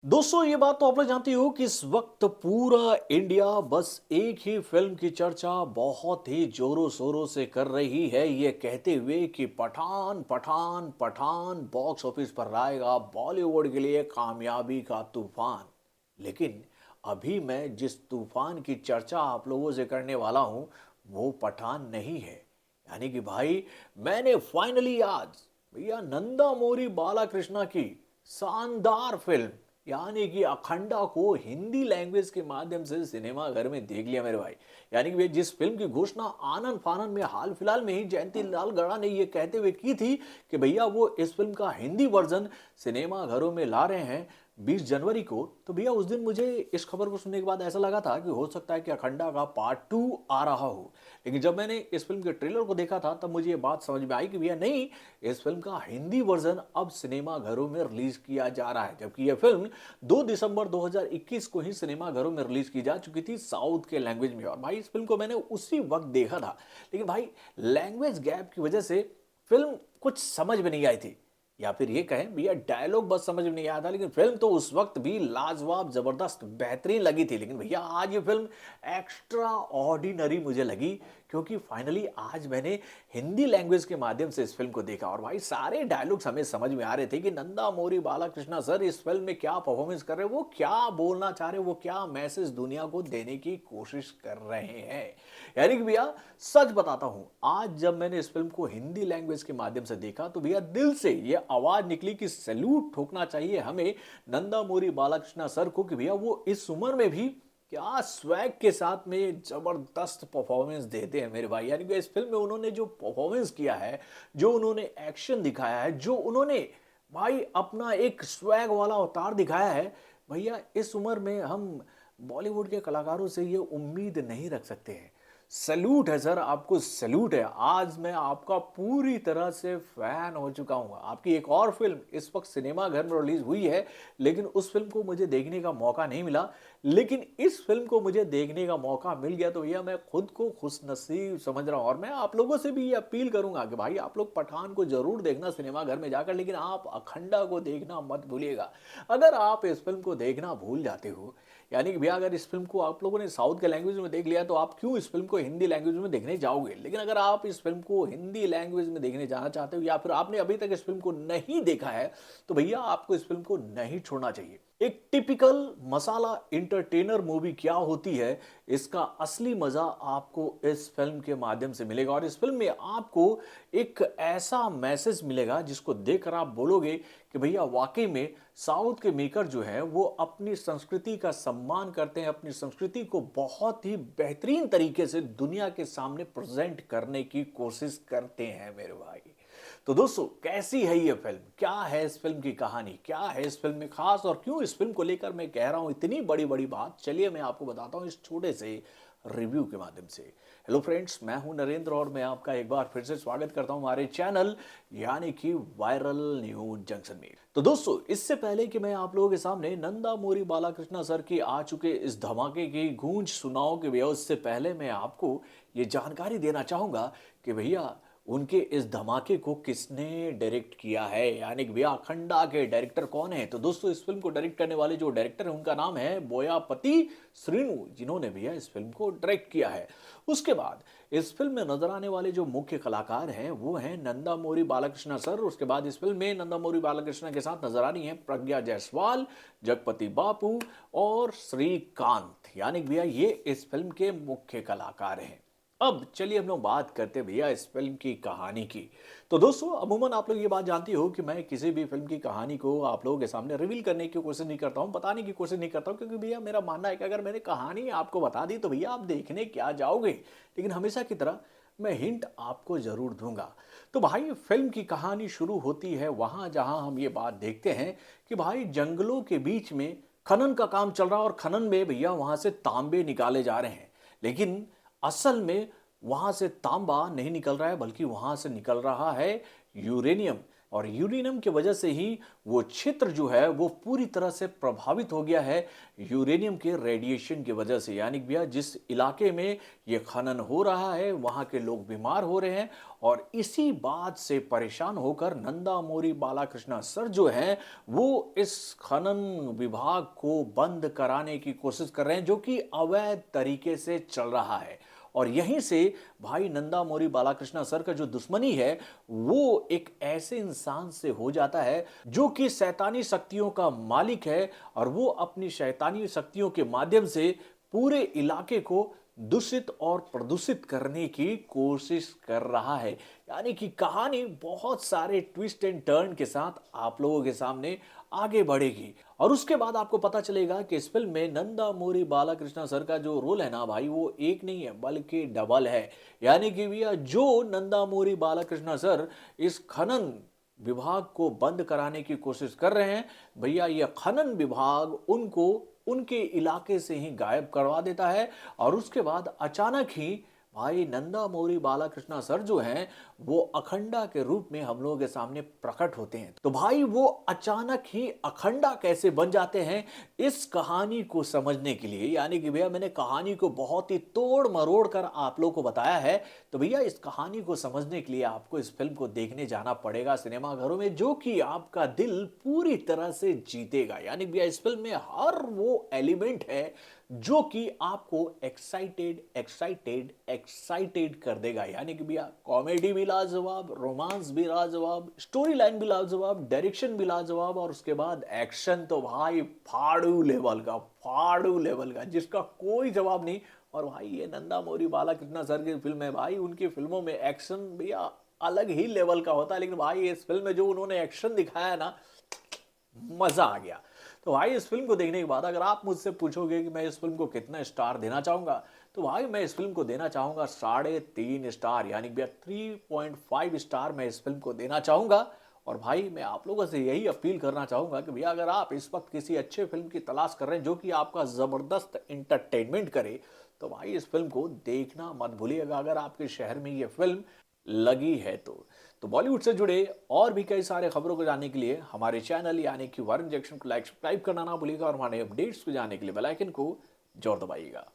दोस्तों ये बात तो आप लोग जानते हो कि इस वक्त पूरा इंडिया बस एक ही फिल्म की चर्चा बहुत ही जोरों शोरों से कर रही है, ये कहते हुए कि पठान पठान पठान बॉक्स ऑफिस पर लाएगा बॉलीवुड के लिए कामयाबी का तूफान। लेकिन अभी मैं जिस तूफान की चर्चा आप लोगों से करने वाला हूं वो पठान नहीं है। यानी कि भाई मैंने फाइनली आज भैया नंदा मोरी बालाकृष्णा की शानदार फिल्म यानी कि अखंडा को हिंदी लैंग्वेज के माध्यम से सिनेमा घर में देख लिया मेरे भाई। यानी कि वे जिस फिल्म की घोषणा आनंद फानन में हाल फिलहाल में ही जयंती लाल गड़ा ने ये कहते हुए की थी कि भैया वो इस फिल्म का हिंदी वर्जन सिनेमा घरों में ला रहे हैं 20 जनवरी को, तो भैया उस दिन मुझे इस खबर को सुनने के बाद ऐसा लगा था कि हो सकता है कि अखंडा का पार्ट 2 आ रहा हो। लेकिन जब मैंने इस फिल्म के ट्रेलर को देखा था तब मुझे ये बात समझ में आई कि भैया नहीं, इस फिल्म का हिंदी वर्जन अब सिनेमा घरों में रिलीज किया जा रहा है, जबकि यह फिल्म 2 दिसंबर 2021 को ही सिनेमा घरों में रिलीज की जा चुकी थी साउथ के लैंग्वेज में। और भाई इस फिल्म को मैंने उसी वक्त देखा था, लेकिन भाई लैंग्वेज गैप की वजह से फिल्म कुछ समझ में नहीं आई थी, या फिर ये कहें भैया डायलॉग बस समझ में नहीं आया था। लेकिन फिल्म तो उस वक्त भी लाजवाब जबरदस्त बेहतरीन लगी थी। लेकिन भैया आज ये फिल्म एक्स्ट्रा ऑर्डिनरी मुझे लगी, क्योंकि फाइनली आज मैंने हिंदी लैंग्वेज के माध्यम से इस फिल्म को देखा और भाई सारे डायलॉग्स हमें समझ में आ रहे थे कि नंदा मोरी बालाकृष्णा सर इस फिल्म में क्या परफॉर्मेंस कर रहे हैं, वो क्या बोलना चाह रहे हैं, वो क्या मैसेज दुनिया को देने की कोशिश कर रहे हैं। यानी कि भैया सच बताता हूं, आज जब मैंने इस फिल्म को हिंदी लैंग्वेज के माध्यम से देखा तो भैया दिल से ये आवाज निकली कि सैल्यूट ठोकना चाहिए हमें नंदा मोरी बालाकृष्णा सर को कि भैया वो इस उम्र में भी क्या स्वैग के साथ में जबरदस्त परफॉर्मेंस देते हैं मेरे भाई। यानी कि इस फिल्म में उन्होंने जो परफॉर्मेंस किया है, जो उन्होंने एक्शन दिखाया है, जो उन्होंने भाई अपना एक स्वैग वाला अवतार दिखाया है, भैया इस उम्र में हम बॉलीवुड के कलाकारों से ये उम्मीद नहीं रख सकते हैं। सैल्यूट है सर, आपको सैल्यूट है। आज मैं आपका पूरी तरह से फैन हो चुका हूं। आपकी एक और फिल्म इस वक्त सिनेमा घर में रिलीज हुई है, लेकिन उस फिल्म को मुझे देखने का मौका नहीं मिला। लेकिन इस फिल्म को मुझे देखने का मौका मिल गया तो भैया मैं खुद को खुशनसीब समझ रहा हूं। और मैं आप लोगों से भी ये अपील करूंगा कि भाई आप लोग पठान को जरूर देखना सिनेमा घर में जाकर, लेकिन आप अखंडा को देखना मत भूलिएगा। अगर आप इस फिल्म को देखना भूल जाते हो, यानी कि भैया अगर इस फिल्म को आप लोगों ने साउथ के लैंग्वेज में देख लिया तो आप क्यों इस फिल्म को हिंदी लैंग्वेज में देखने जाओगे। लेकिन अगर आप इस फिल्म को हिंदी लैंग्वेज में देखने जाना चाहते हो या फिर आपने अभी तक इस फिल्म को नहीं देखा है, तो भैया आपको इस फिल्म को नहीं छोड़ना चाहिए। एक टिपिकल मसाला इंटरटेनर मूवी क्या होती है, इसका असली मजा आपको इस फिल्म के माध्यम से मिलेगा। और इस फिल्म में आपको एक ऐसा मैसेज मिलेगा जिसको देखकर आप बोलोगे कि भैया वाकई में साउथ के मेकर जो है वो अपनी संस्कृति का सम्मान करते हैं, अपनी संस्कृति को बहुत ही बेहतरीन तरीके से दुनिया के सामने प्रेजेंट करने की कोशिश करते हैं मेरे भाई। तो दोस्तों कैसी है ये फिल्म, क्या है इस फिल्म की कहानी, क्या है इस फिल्म में खास, और क्यों इस फिल्म को लेकर मैं कह रहा हूं इतनी बड़ी बड़ी बात, चलिए मैं आपको बताता हूं इस छोटे से रिव्यू के माध्यम से। हेलो फ्रेंड्स, मैं हूं नरेंद्र और मैं आपका एक बार फिर से स्वागत करता हूं हमारे चैनल यानी कि वायरल न्यूज जंक्शन में। तो दोस्तों इससे पहले कि मैं आप लोगों के सामने नंदा मोरी बालाकृष्णा सर की आ चुके इस धमाके की गूंज सुनाऊं कि भैया, उससे पहले मैं आपको ये जानकारी देना चाहूंगा कि भैया उनके इस धमाके को किसने डायरेक्ट किया है, यानी कि भैया अखंडा के डायरेक्टर कौन है। तो दोस्तों इस फिल्म को डायरेक्ट करने वाले जो डायरेक्टर है उनका नाम है बोयापति श्रीनु, जिन्होंने भैया इस फिल्म को डायरेक्ट किया है। उसके बाद इस फिल्म में नजर आने वाले जो मुख्य कलाकार हैं वो हैं नंदा मोरी बालाकृष्णा सर। उसके बाद इस फिल्म में नंदा मोरी बालाकृष्णा के साथ नजर आ रही हैं प्रज्ञा जायसवाल, जगपति बापू और श्रीकांत, यानी कि भैया ये इस फिल्म के मुख्य कलाकार हैं। अब चलिए हम लोग बात करते हैं भैया इस फिल्म की कहानी की। तो दोस्तों अमूमन आप लोग ये बात जानती हो कि मैं किसी भी फिल्म की कहानी को आप लोगों के सामने रिवील करने की कोशिश नहीं करता हूँ, बताने की कोशिश नहीं करता हूँ, क्योंकि भैया मेरा मानना है कि अगर मैंने कहानी आपको बता दी तो भैया आप देखने क्या जाओगे। लेकिन हमेशा की तरह मैं हिंट आपको जरूर दूंगा। तो भाई फिल्म की कहानी शुरू होती है वहां जहां हम ये बात देखते हैं कि भाई जंगलों के बीच में खनन का काम चल रहा है और खनन में भैया वहां से तांबे निकाले जा रहे हैं। लेकिन असल में वहां से तांबा नहीं निकल रहा है, बल्कि वहां से निकल रहा है यूरेनियम, और यूरेनियम की वजह से ही वो क्षेत्र जो है वो पूरी तरह से प्रभावित हो गया है यूरेनियम के रेडिएशन की वजह से। यानी भैया जिस इलाके में ये खनन हो रहा है वहाँ के लोग बीमार हो रहे हैं और इसी बात से परेशान होकर नंदा मोरी बालाकृष्णा सर जो हैं वो इस खनन विभाग को बंद कराने की कोशिश कर रहे हैं जो कि अवैध तरीके से चल रहा है। और यहीं से भाई नंदा मोरी बालाकृष्णा सर का जो दुश्मनी है वो एक ऐसे इंसान से हो जाता है जो कि शैतानी शक्तियों का मालिक है और वो अपनी शैतानी शक्तियों के माध्यम से पूरे इलाके को दूषित और प्रदूषित करने की कोशिश कर रहा है। यानी कि कहानी बहुत सारे ट्विस्ट एंड टर्न के साथ आप लोगों के सामने आगे बढ़ेगी और उसके बाद आपको पता चलेगा कि इस फिल्म में नंदा मोरी बालाकृष्णा सर का जो रोल है ना भाई वो एक नहीं है बल्कि डबल है। यानी कि भैया जो नंदा मोरी बालाकृष्णा सर इस खनन विभाग को बंद कराने की कोशिश कर रहे हैं, भैया ये खनन विभाग उनको उनके इलाके से ही गायब करवा देता है और उसके बाद अचानक ही भाई नंदा मोरी बालाकृष्णा सर जो हैं वो अखंडा के रूप में हम लोगों के सामने प्रकट होते हैं। तो भाई वो अचानक ही अखंडा कैसे बन जाते हैं इस कहानी को समझने के लिए, यानी कि भैया मैंने कहानी को बहुत ही तोड़ मरोड़ कर आप लोगों को बताया है। तो भैया इस कहानी को समझने के लिए आपको इस फिल्म को देखने जाना पड़ेगा सिनेमाघरों में जो कि आपका दिल पूरी तरह से जीतेगा। यानी भैया इस फिल्म में हर वो एलिमेंट है जो कि आपको एक्साइटेड एक्साइटेड एक्साइटेड कर देगा। यानी कि भैया कॉमेडी भी लाजवाब, रोमांस भी लाजवाब, स्टोरी लाइन भी लाजवाब, डायरेक्शन भी लाजवाब और उसके बाद एक्शन तो भाई फाड़ू लेवल का जिसका कोई जवाब नहीं। और भाई ये नंदा मोरी बालाकृष्णा सर की फिल्म है भाई, उनकी फिल्मों में एक्शन भैया अलग ही लेवल का होता है, लेकिन भाई इस फिल्म में जो उन्होंने एक्शन दिखाया ना मजा आ गया। तो भाई इस फिल्म को देखने के बाद अगर आप मुझसे पूछोगे कि मैं इस फिल्म को कितना स्टार देना चाहूंगा तो भाई मैं इस फिल्म को देना चाहूंगा 3.5 स्टार, यानी भैया 3.5 स्टार मैं इस फिल्म को देना चाहूंगा। और भाई मैं आप लोगों से यही अपील करना चाहूंगा कि भैया अगर आप इस वक्त किसी अच्छे फिल्म की तलाश कर रहे हैं जो कि आपका जबरदस्त इंटरटेनमेंट करे तो भाई इस फिल्म को देखना मत भूलिएगा अगर आपके शहर में ये फिल्म लगी है तो बॉलीवुड से जुड़े और भी कई सारे खबरों को जानने के लिए हमारे चैनल यानी कि वारन जंक्शन को लाइक सब्सक्राइब करना ना भूलिएगा और हमारे अपडेट्स को जानने के लिए बेल आइकन को जोर दबाइएगा।